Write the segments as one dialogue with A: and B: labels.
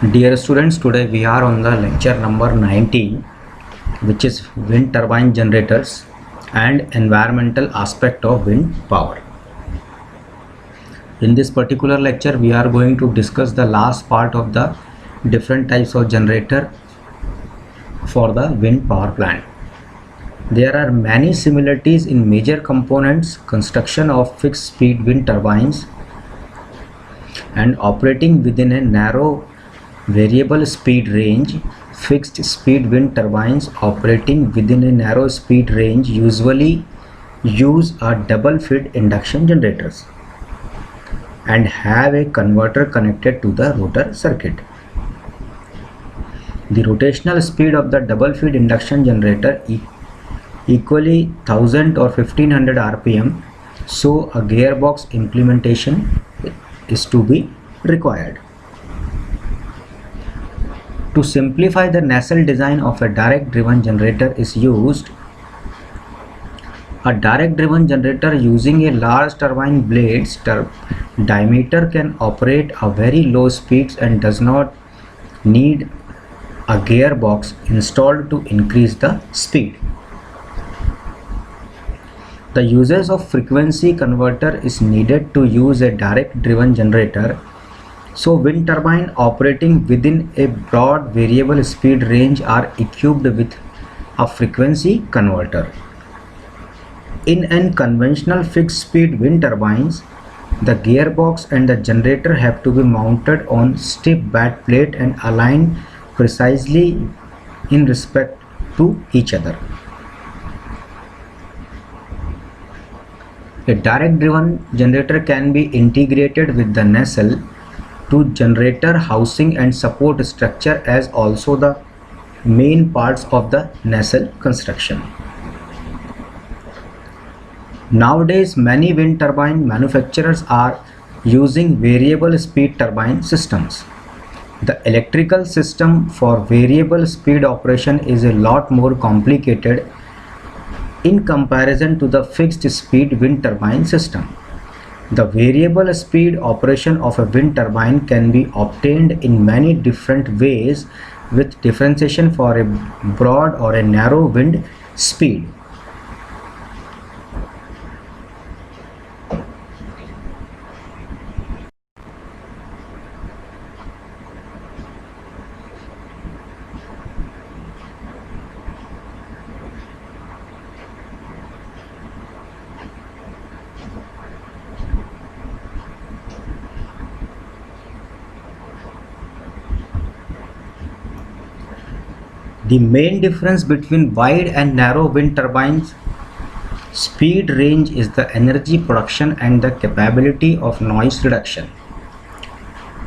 A: Dear students, today we are on the lecture number 19, which is wind turbine generators and environmental aspect of wind power. In this particular lecture, we are going to discuss the last part of the different types of generator for the wind power plant. There are many similarities in major components, construction of fixed speed wind turbines and operating within a narrow variable speed range. Fixed speed wind turbines operating within a narrow speed range usually use a double feed induction generators and have a converter connected to the rotor circuit. The rotational speed of the double feed induction generator equally 1000 or 1500 rpm, so a gearbox implementation is to be required. To simplify the nacelle design of a direct driven generator is used. A direct driven generator using a large turbine blades diameter can operate a very low speeds and does not need a gearbox installed to increase the speed. The usage of frequency converter is needed to use a direct driven generator. So wind turbine operating within a broad variable speed range are equipped with a frequency converter. In an conventional fixed speed wind turbines, the gearbox and the generator have to be mounted on stiff back plate and aligned precisely in respect to each other. A direct driven generator can be integrated with the nacelle to generator housing and support structure as also the main parts of the nacelle construction. Nowadays, many wind turbine manufacturers are using variable speed turbine systems. The electrical system for variable speed operation is a lot more complicated in comparison to the fixed speed wind turbine system. The variable speed operation of a wind turbine can be obtained in many different ways with differentiation for a broad or a narrow wind speed. The main difference between wide and narrow wind turbines speed range is the energy production and the capability of noise reduction.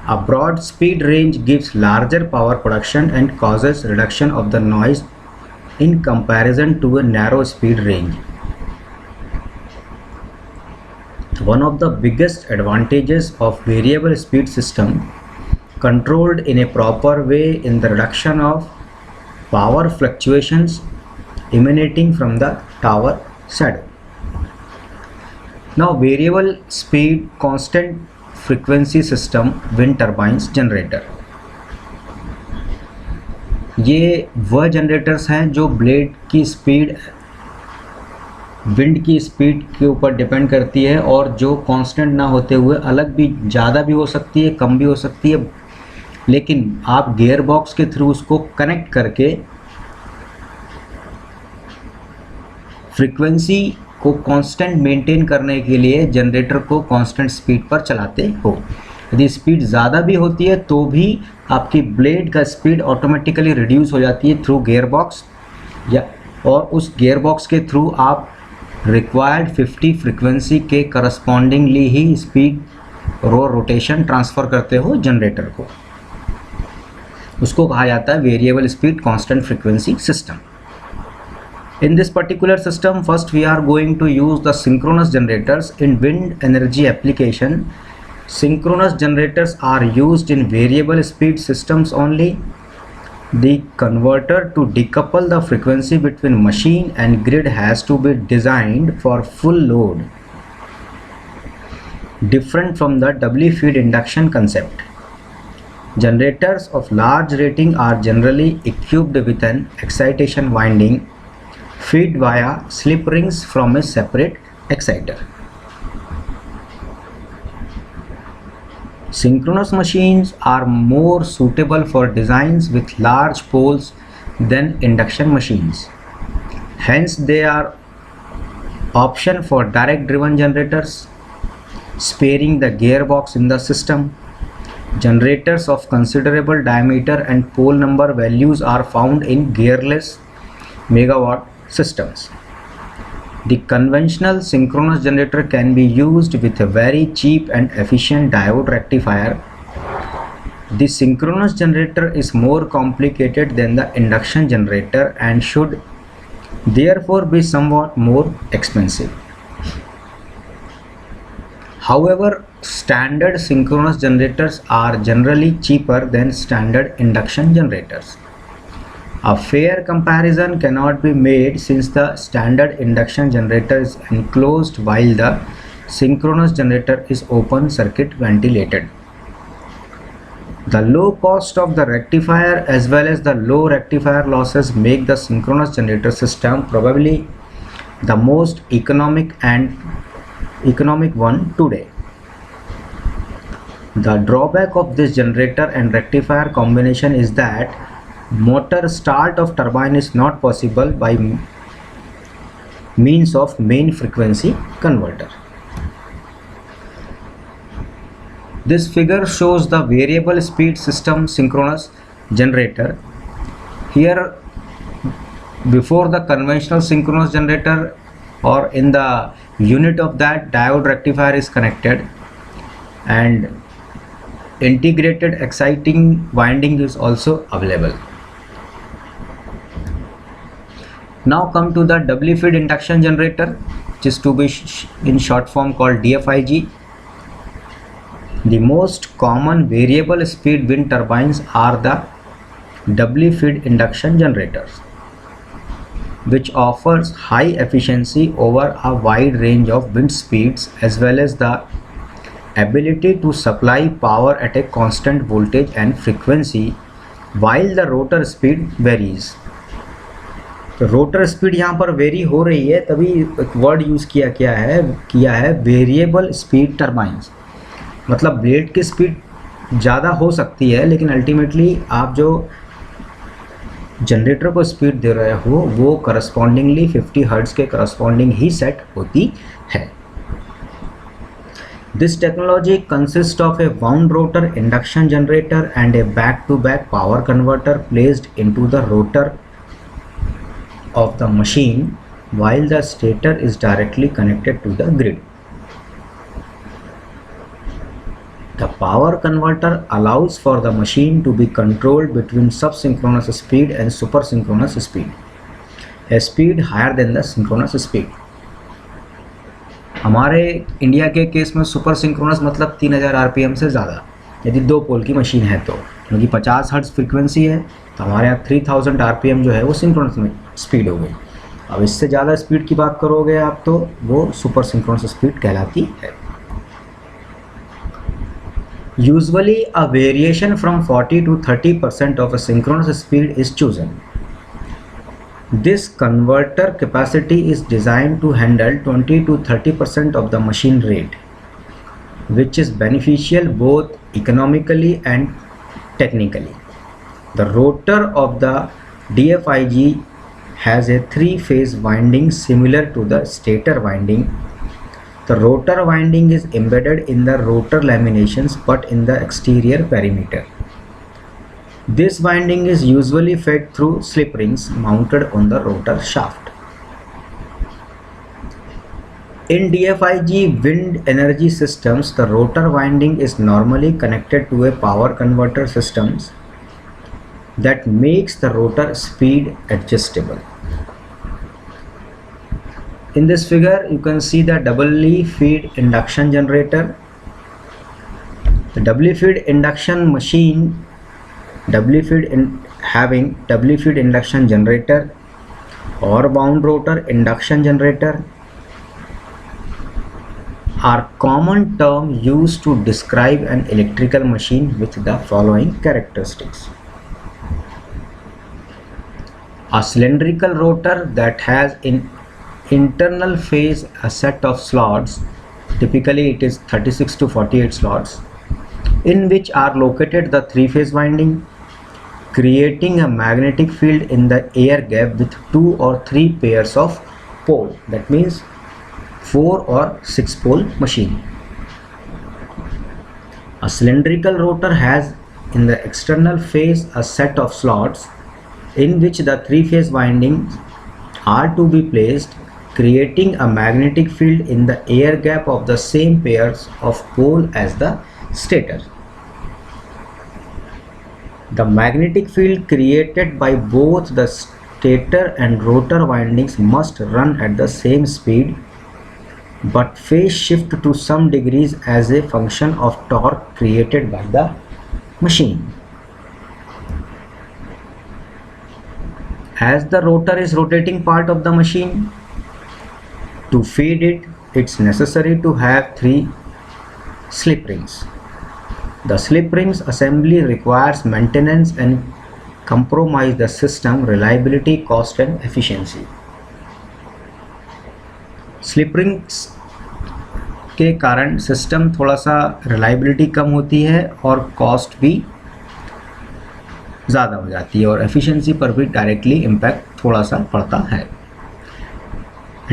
A: A broad speed range gives larger power production and causes reduction of the noise in comparison to a narrow speed range. One of the biggest advantages of variable speed system controlled in a proper way in the reduction of power fluctuations emanating from the tower shadow. Now variable speed constant frequency system wind turbines generator. ये वह generators हैं जो blade की speed wind की speed के ऊपर depend करती है और जो कांस्टेंट ना होते हुए अलग भी ज़्यादा भी हो सकती है, कम भी हो सकती है, लेकिन आप गियर बॉक्स के थ्रू उसको कनेक्ट करके फ्रीक्वेंसी को कांस्टेंट मेंटेन करने के लिए जनरेटर को कांस्टेंट स्पीड पर चलाते हो। यदि स्पीड ज़्यादा भी होती है तो भी आपकी ब्लेड का स्पीड ऑटोमेटिकली रिड्यूस हो जाती है थ्रू गियर बॉक्स या और उस गियर बॉक्स के थ्रू आप रिक्वायर्ड 50 फ्रीक्वेंसी के करस्पॉन्डिंगली ही स्पीड रोटेशन ट्रांसफ़र करते हो जनरेटर को। उसको कहा जाता है variable speed constant frequency system. In this particular system, first we are going to use the synchronous generators in wind energy application. Synchronous generators are used in variable speed systems only. The converter to decouple the frequency between machine and grid has to be designed for full load, different from the doubly feed induction concept. Generators of large rating are generally equipped with an excitation winding fed via slip rings from a separate exciter. Synchronous machines are more suitable for designs with large poles than induction machines. Hence, they are option for direct driven generators, sparing the gearbox in the system. Generators of considerable diameter and pole number values are found in gearless megawatt systems. The conventional synchronous generator can be used with a very cheap and efficient diode rectifier. The synchronous generator is more complicated than the induction generator and should therefore be somewhat more expensive. However, standard synchronous generators are generally cheaper than standard induction generators. A fair comparison cannot be made since the standard induction generator is enclosed while the synchronous generator is open circuit ventilated. The low cost of the rectifier as well as the low rectifier losses make the synchronous generator system probably the most economic one today. The drawback of this generator and rectifier combination is that motor start of turbine is not possible by means of main frequency converter. This figure shows the variable speed system synchronous generator. Here, before the conventional synchronous generator or in the unit of that, diode rectifier is connected and integrated exciting winding is also available. Now come to the doubly fed induction generator, which is to be in short form called DFIG. The most common variable speed wind turbines are the doubly fed induction generators, which offers high efficiency over a wide range of wind speeds as well as the ability to supply power at a constant voltage and frequency while the rotor speed varies. तो rotor speed यहाँ पर very हो रही है, तभी एक word use किया है वेरिएबल स्पीड टर्बाइंस, मतलब ब्लेड की स्पीड ज़्यादा हो सकती है लेकिन अल्टीमेटली आप जो जनरेटर को स्पीड दे रहे हो वो करस्पॉन्डिंगली 50 हर्ट्ज़ के करस्पॉन्डिंग ही सेट होती है. This technology consist of a wound rotor induction generator and a back to back power converter placed into the rotor of the machine while the stator is directly connected to the grid. The power converter allows for the machine to be controlled between subsynchronous speed and supersynchronous speed, a speed higher than the synchronous speed. हमारे India के case में super synchronous मतलब 3000 RPM से ज़्यादा यदि 2 पोल की machine है तो, क्योंकि 50 हर्ट्ज़ फ्रीक्वेंसी है तो हमारे यहाँ 3000 आरपीएम जो है वो सिंक्रोनस में स्पीड हो गई. अब इससे ज़्यादा स्पीड की बात करोगे आप तो वो सुपर सिंक्रोनस स्पीड कहलाती है. Usually a variation from 40 to 30% of a synchronous speed is chosen. This converter capacity is designed to handle 20 to 30% of the machine rate, which is beneficial both economically and technically. The rotor of the DFIG has a 3-phase winding similar to the stator winding. The rotor winding is embedded in the rotor laminations but in the exterior perimeter. This winding is usually fed through slip rings mounted on the rotor shaft. In DFIG wind energy systems, the rotor winding is normally connected to a power converter systems that makes the rotor speed adjustable. In this figure, you can see the doubly fed induction generator. The doubly fed induction machine having doubly fed induction generator or wound rotor induction generator are common term used to describe an electrical machine with the following characteristics. A cylindrical rotor that has in internal phase a set of slots, typically it is 36 to 48 slots, in which are located the three-phase winding, creating a magnetic field in the air gap with 2 or 3 pairs of pole. That means 4 or 6 pole machine. A cylindrical rotor has in the external phase a set of slots in which the three-phase windings are to be placed, creating a magnetic field in the air gap of the same pairs of pole as the stator. The magnetic field created by both the stator and rotor windings must run at the same speed, but phase shift to some degrees as a function of torque created by the machine. As the rotor is rotating part of the machine, to feed it, it's necessary to have 3 slip rings. The slip rings assembly requires maintenance and compromise the system reliability, cost and efficiency. Slip rings के कारण system थोड़ा सा reliability कम होती है और cost भी ज़्यादा हो जाती है और एफिशिएंसी पर भी डायरेक्टली इम्पैक्ट थोड़ा सा पड़ता है.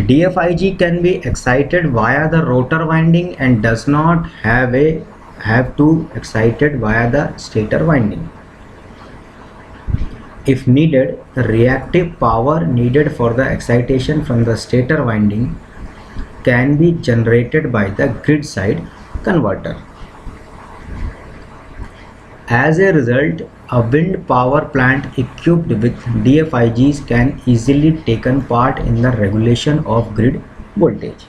A: DFIG can be excited via the rotor winding and does not have to excited via the stator winding. If needed, the reactive power needed for the excitation from the stator winding can be generated by the grid side converter. As a result, a wind power plant equipped with DFIGs can easily taken part in the regulation of grid voltage.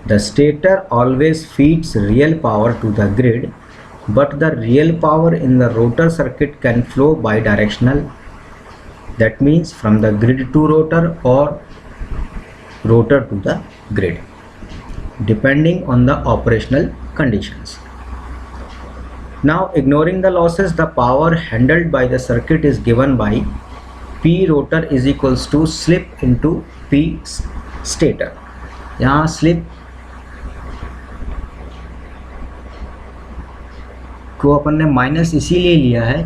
A: The stator always feeds real power to the grid, but the real power in the rotor circuit can flow bidirectional. That means from the grid to rotor or rotor to the grid, depending on the operational conditions. Now, ignoring the losses, the power handled by the circuit is given by P rotor is equals to slip into P stator. यहाँ slip को अपन ने minus इसीलिए लिया है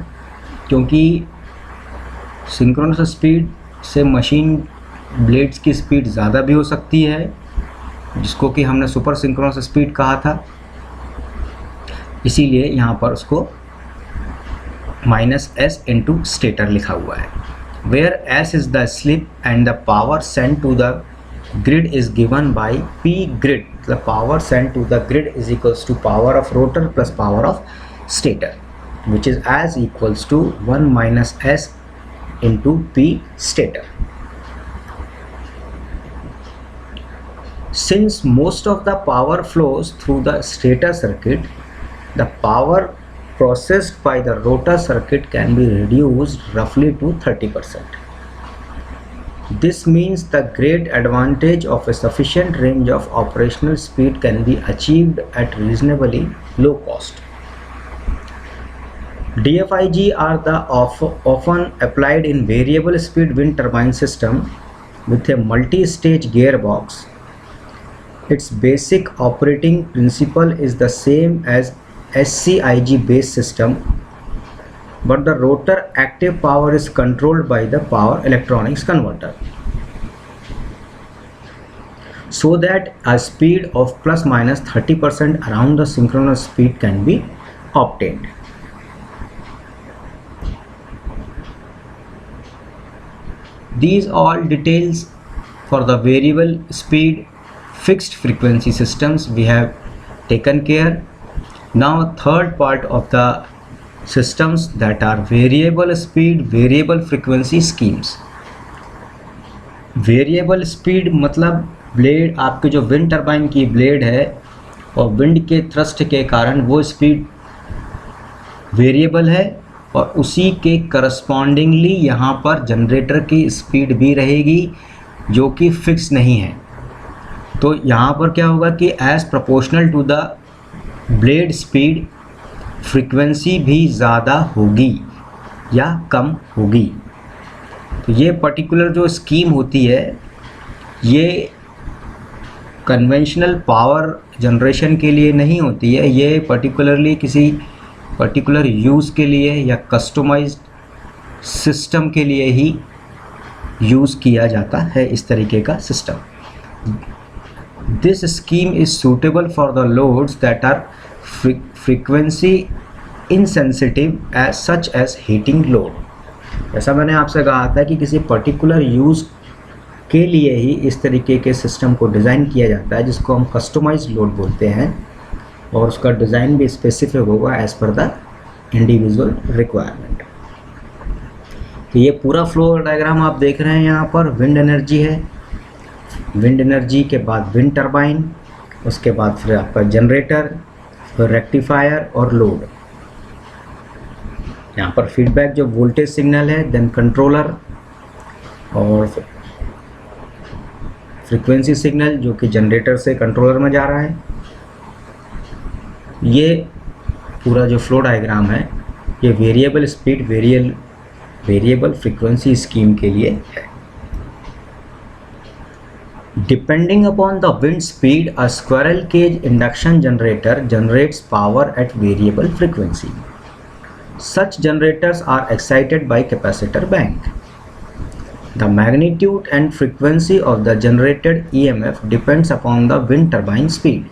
A: क्योंकि synchronous speed से machine blades की speed ज़्यादा भी हो सकती है, जिसको कि हमने सुपर सिंक्रोनस स्पीड कहा था. इसीलिए यहाँ पर उसको -s इंटू स्टेटर लिखा हुआ है. Where s is the slip and the power sent to the grid is given by p grid. The power sent to the grid is equals to power of rotor plus power of stator, which is as equals to 1 minus s into p stator. Since most of the power flows through the stator circuit, the power processed by the rotor circuit can be reduced roughly to 30%. This means the great advantage of a sufficient range of operational speed can be achieved at reasonably low cost. DFIG are the often applied in variable speed wind turbine system with a multi-stage gearbox. Its basic operating principle is the same as SCIG based system, but the rotor active power is controlled by the power electronics converter, so that a speed of plus minus 30% around the synchronous speed can be obtained. These all details for the variable speed fixed frequency systems we have taken care. Now third part of the systems that are variable speed variable frequency schemes. Variable speed मतलब blade, आपके जो wind turbine की blade है और wind के thrust के कारण वो स्पीड वेरिएबल है और उसी के करस्पॉन्डिंगली यहाँ पर जनरेटर की स्पीड भी रहेगी जो कि फिक्स नहीं है. तो यहाँ पर क्या होगा कि as proportional to the blade speed frequency भी ज़्यादा होगी या कम होगी। तो ये पर्टिकुलर जो स्कीम होती है ये कन्वेंशनल पावर जनरेशन के लिए नहीं होती है, ये पर्टिकुलरली किसी पर्टिकुलर यूज़ के लिए या कस्टमाइज्ड सिस्टम के लिए ही यूज़ किया जाता है इस तरीके का system. This scheme is suitable for the loads that are frequency insensitive as such as heating load. ऐसा मैंने आपसे कहा था कि किसी पर्टिकुलर यूज़ के लिए ही इस तरीके के सिस्टम को डिज़ाइन किया जाता है जिसको हम कस्टमाइज्ड लोड बोलते हैं, और उसका डिज़ाइन भी स्पेसिफिक होगा as per the individual requirement. तो ये पूरा फ्लो डायग्राम आप देख रहे हैं, यहाँ पर विंड एनर्जी है, विंड एनर्जी के बाद विंड टरबाइन, उसके बाद फिर आपका जनरेटर, फिर रेक्टिफायर और लोड। यहाँ पर फीडबैक जो वोल्टेज सिग्नल है, देन कंट्रोलर और फ्रीक्वेंसी सिग्नल जो कि जनरेटर से कंट्रोलर में जा रहा है। ये पूरा जो फ्लो डायग्राम है ये variable speed variable frequency scheme के लिए है। Depending upon the wind speed, a squirrel cage induction generator generates power at variable frequency. Such generators are excited by capacitor bank. The magnitude and frequency of the generated EMF depends upon the wind turbine speed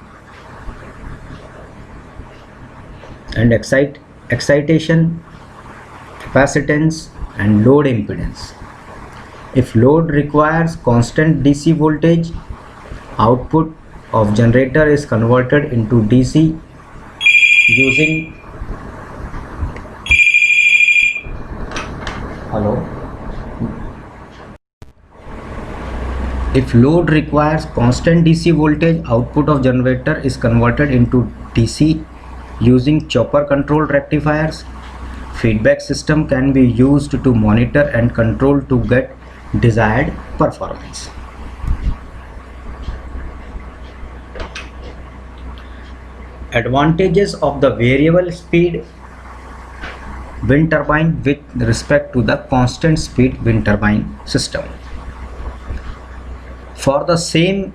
A: and excitation, capacitance and load impedance. If load requires constant DC voltage, output of generator is converted into DC using If load requires constant DC voltage, output of generator is converted into DC using chopper controlled rectifiers. Feedback system can be used to monitor and control to get desired performance. Advantages of the variable speed wind turbine with respect to the constant speed wind turbine system. For the same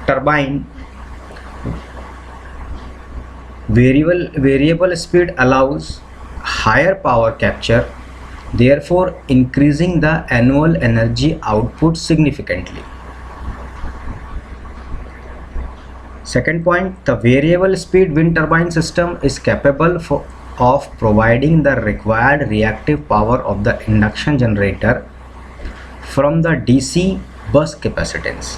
A: turbine, variable speed allows higher power capture, therefore increasing the annual energy output significantly. Second point, the variable speed wind turbine system is capable of providing the required reactive power of the induction generator from the DC bus capacitance.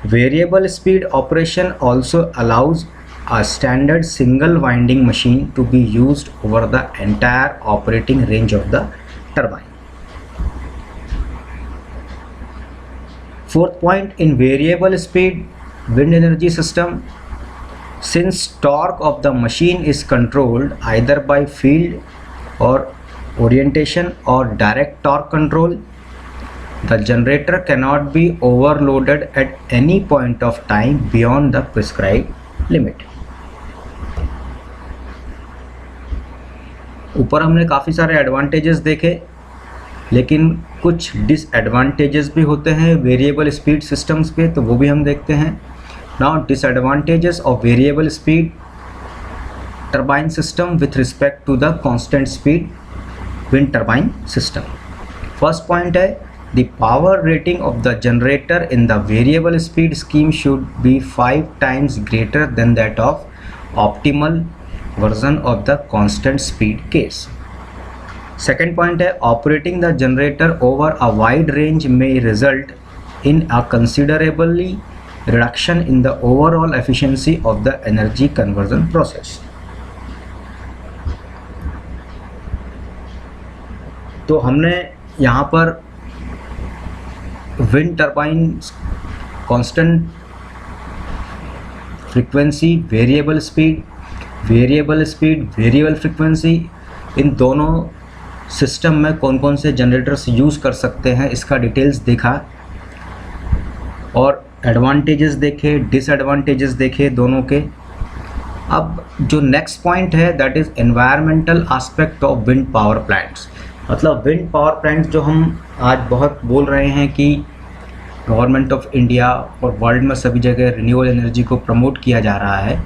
A: Variable speed operation also allows a standard single winding machine to be used over the entire operating range of the turbine. Fourth point, in variable speed wind energy system, since torque of the machine is controlled either by field or orientation or direct torque control, the generator cannot be overloaded at any point of time beyond the prescribed limit. ऊपर हमने काफ़ी सारे advantages देखे, लेकिन कुछ disadvantages भी होते हैं वेरिएबल स्पीड सिस्टम्स के, तो वो भी हम देखते हैं। Now disadvantages of variable speed turbine system with respect to the constant speed wind turbine system. First point है, the power rating of the generator in the variable speed scheme should be 5 times greater than that of optimal version of the constant speed case. Second point है, operating the generator over a wide range may result in a considerably reduction in the overall efficiency of the energy conversion process. तो हमने यहाँ पर wind turbine constant frequency, variable speed, variable frequency, इन दोनों system में कौन कौन से जनरेटर्स यूज़ कर सकते हैं इसका डिटेल्स देखा। और एडवांटेजेस देखे, डिसएडवांटेजेस देखे दोनों के। अब जो नेक्स्ट पॉइंट है that is environmental aspect of wind power plants. मतलब विंड पावर प्लांट्स जो हम आज बहुत बोल रहे हैं कि गवर्नमेंट ऑफ इंडिया और वर्ल्ड में सभी जगह रिन्यूएबल एनर्जी को प्रमोट किया जा रहा है,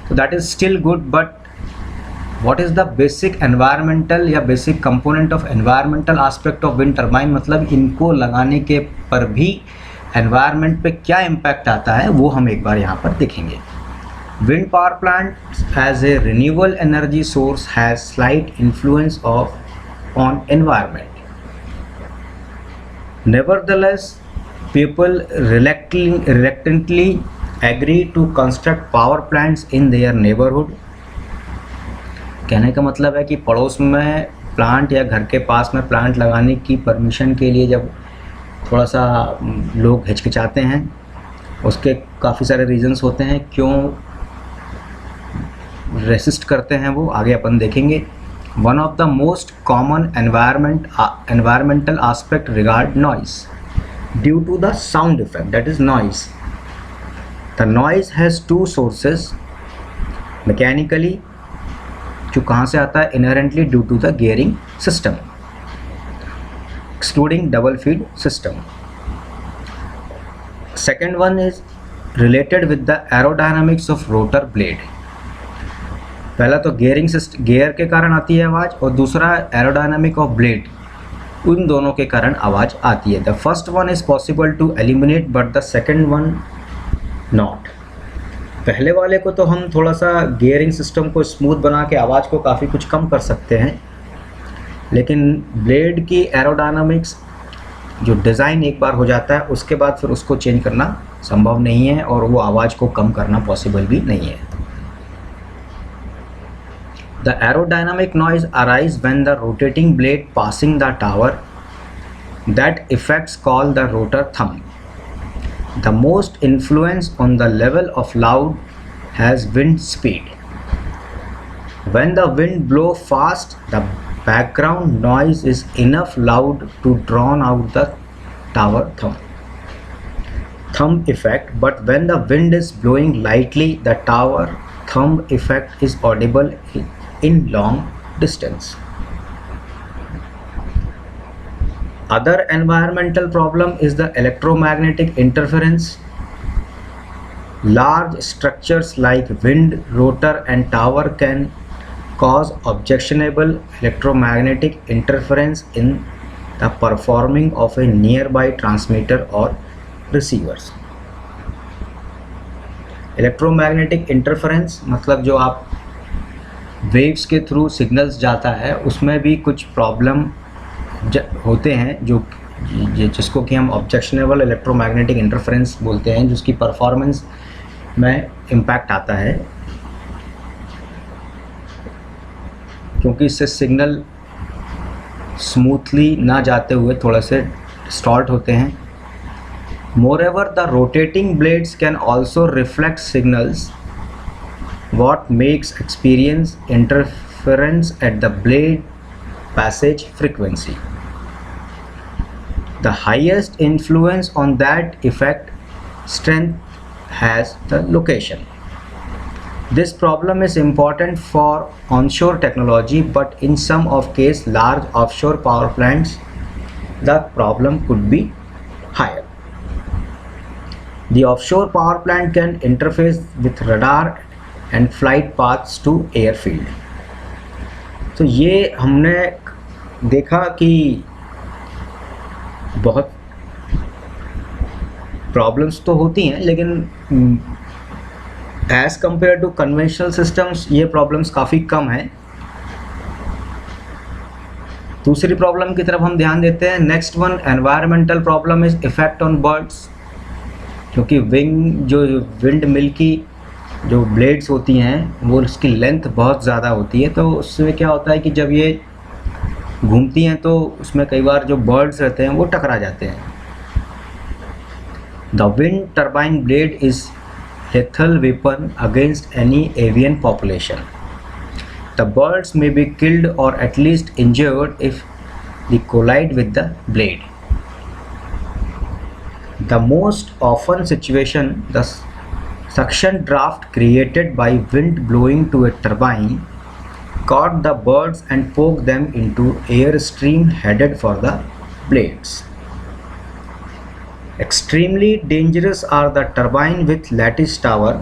A: तो that is still good, but what is the basic environmental या basic component of environmental aspect of wind turbine, मतलब इनको लगाने के पर भी एनवायरनमेंट पे क्या इम्पैक्ट आता है वो हम एक बार यहाँ पर देखेंगे। Wind power plant as a renewable energy source has slight influence of on environment. Nevertheless people reluctantly agree to construct power plants in their neighborhood। कहने का मतलब है कि पड़ोस में प्लांट या घर के पास में प्लांट लगाने की परमिशन के लिए जब थोड़ा सा लोग हिचकिचाते हैं, उसके काफ़ी सारे रीजंस होते हैं क्यों रेसिस्ट करते हैं, वो आगे अपन देखेंगे। One of the most common environmental aspect regard noise due to the sound effect, that is noise. The noise has two sources mechanically, जो कहाँ से आता है, inherently due to the gearing system excluding double feed system. Second one is related with the aerodynamics of rotor blade। पहला तो gearing system, gear के कारण आती है आवाज़, और दूसरा aerodynamic of blade, उन दोनों के कारण आवाज़ आती है। The first one is possible to eliminate but the second one not. पहले वाले को तो हम थोड़ा सा गियरिंग सिस्टम को स्मूथ बना के आवाज़ को काफ़ी कुछ कम कर सकते हैं, लेकिन ब्लेड की एरोडायनामिक्स जो डिज़ाइन एक बार हो जाता है उसके बाद फिर उसको चेंज करना संभव नहीं है और वो आवाज़ को कम करना पॉसिबल भी नहीं है। The aerodynamic noise arises when the rotating blade passing the tower, that effects called the rotor thumb. The most influence on the level of loud has wind speed. When the wind blows fast, the background noise is enough loud to drown out the tower thumb effect, but when the wind is blowing lightly, the tower thumb effect is audible in long distance. Other environmental problem is the electromagnetic interference. Large structures like wind, rotor and tower can cause objectionable electromagnetic interference in the performing of a nearby transmitter or receivers। Electromagnetic interference मतलब जो आप waves के through signals जाता है उसमें भी कुछ problem होते हैं जो जिसको कि हम ऑब्जेक्शनेबल इलेक्ट्रोमैग्नेटिक इंटरफेरेंस बोलते हैं, जिसकी परफॉर्मेंस में इम्पैक्ट आता है क्योंकि इससे सिग्नल स्मूथली ना जाते हुए थोड़ा से डिस्टॉर्ट होते हैं। मोreover the rotating blades can also reflect signals, what makes experience interference at the blade passage frequency. The highest influence on that effect strength has the location. This problem is important for onshore technology, but in some of case large offshore power plants the problem could be higher. The offshore power plant can interface with radar and flight paths to airfield। तो ये हमने देखा कि बहुत problems तो होती हैं, लेकिन as compare to conventional systems ये प्रॉब्लम्स काफ़ी कम हैं। दूसरी प्रॉब्लम की तरफ हम ध्यान देते हैं। Next one environmental problem is effect on birds, क्योंकि विंड मिल की जो ब्लेड्स होती हैं वो उसकी लेंथ बहुत ज़्यादा होती है, तो उसमें क्या होता है कि जब ये घूमती हैं तो उसमें कई बार जो बर्ड्स रहते हैं वो टकरा जाते हैं। The wind turbine blade is lethal weapon against any avian population. The birds may be killed or at least injured if they collide with the blade. The most often situation, the suction draft created by wind blowing to a turbine caught the birds and poked them into air stream headed for the blades. Extremely dangerous are the turbine with lattice tower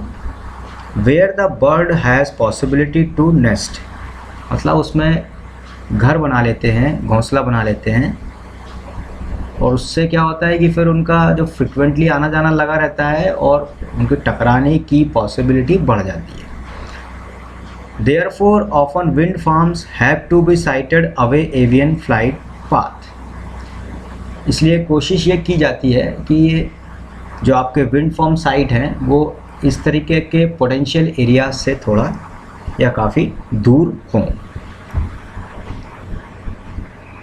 A: where the bird has possibility to nest. मतलब उसमें घर बना लेते हैं, घोंसला बना लेते हैं, और उससे क्या होता है कि फिर उनका जो फ्रिक्वेंटली आना जाना लगा रहता है और उनके टकराने की पॉसिबिलिटी बढ़ जाती है। Therefore, often wind farms have to be sited away avian flight path. इसलिए कोशिश ये की जाती है कि ये जो आपके विंड फार्म साइट हैं वो इस तरीके के पोटेंशियल एरिया से थोड़ा या काफ़ी दूर हों।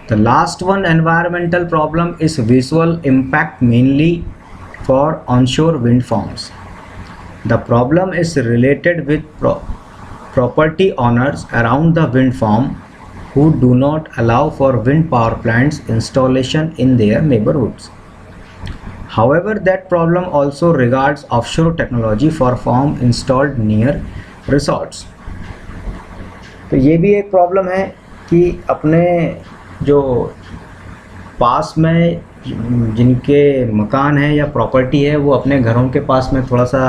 A: The last one, environmental problem, is visual impact mainly for onshore wind farms. The problem is related with property owners around the wind farm who do not allow for wind power plants installation in their neighborhoods. However, that problem also regards offshore technology for farm installed near resorts. तो ये भी एक problem है कि अपने जो पास में जिनके मकान है या प्रॉपर्टी है वो अपने घरों के पास में थोड़ा सा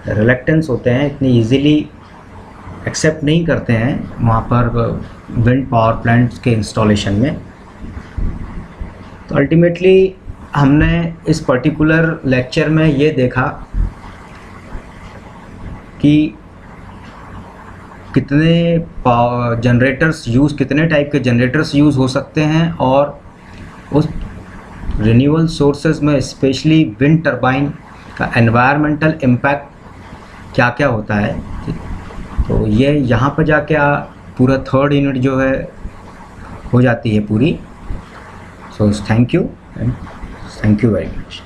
A: रिलेक्टेंस होते हैं, इतनी इजीली एक्सेप्ट नहीं करते हैं वहाँ पर विंड पावर प्लांट्स के इंस्टॉलेशन में। तो अल्टीमेटली हमने इस पर्टिकुलर लेक्चर में ये देखा कि कितने जनरेटर्स यूज़, कितने टाइप के जनरेटर्स यूज़ हो सकते हैं, और उस रिन्यूएबल सोर्सेज में स्पेशली विंड टरबाइन का एनवायरमेंटल इम्पैक्ट क्या क्या होता है। तो ये यहाँ पर जाके पूरा थर्ड यूनिट जो है हो जाती है पूरी। So thank you and thank you very much.